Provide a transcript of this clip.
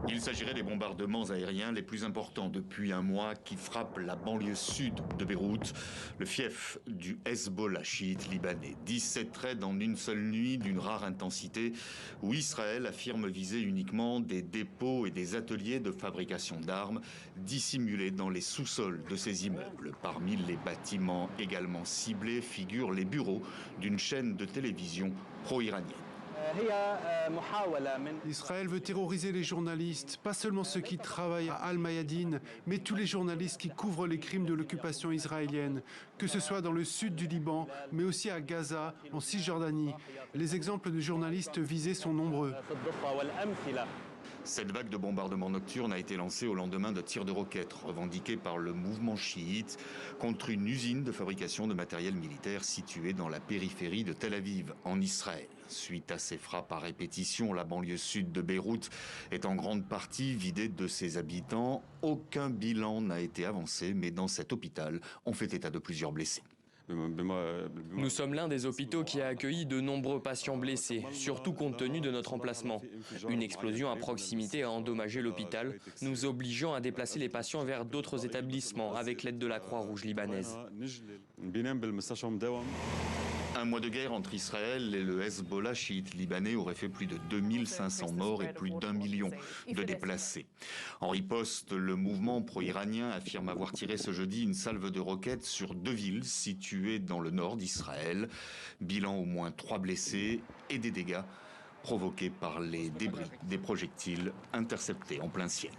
Il s'agirait des bombardements aériens les plus importants depuis un mois qui frappent la banlieue sud de Beyrouth, le fief du Hezbollah chiite libanais. 17 raids en une seule nuit d'une rare intensité où Israël affirme viser uniquement des dépôts et des ateliers de fabrication d'armes dissimulés dans les sous-sols de ces immeubles. Parmi les bâtiments également ciblés figurent les bureaux d'une chaîne de télévision pro-iranienne. Israël veut terroriser les journalistes, pas seulement ceux qui travaillent à Al-Mayadin, mais tous les journalistes qui couvrent les crimes de l'occupation israélienne, que ce soit dans le sud du Liban, mais aussi à Gaza, en Cisjordanie. Les exemples de journalistes visés sont nombreux. Cette vague de bombardements nocturnes a été lancée au lendemain de tirs de roquettes revendiqués par le mouvement chiite contre une usine de fabrication de matériel militaire située dans la périphérie de Tel Aviv, en Israël. Suite à ces frappes à répétition, la banlieue sud de Beyrouth est en grande partie vidée de ses habitants. Aucun bilan n'a été avancé, mais dans cet hôpital, on fait état de plusieurs blessés. Nous sommes l'un des hôpitaux qui a accueilli de nombreux patients blessés, surtout compte tenu de notre emplacement. Une explosion à proximité a endommagé l'hôpital, nous obligeant à déplacer les patients vers d'autres établissements avec l'aide de la Croix-Rouge libanaise. Un mois de guerre entre Israël et le Hezbollah chiite libanais aurait fait plus de 2500 morts et plus d'1 million de déplacés. En riposte, le mouvement pro-iranien affirme avoir tiré ce jeudi une salve de roquettes sur 2 villes situées dans le nord d'Israël. Bilan au moins 3 blessés et des dégâts provoqués par les débris des projectiles interceptés en plein ciel.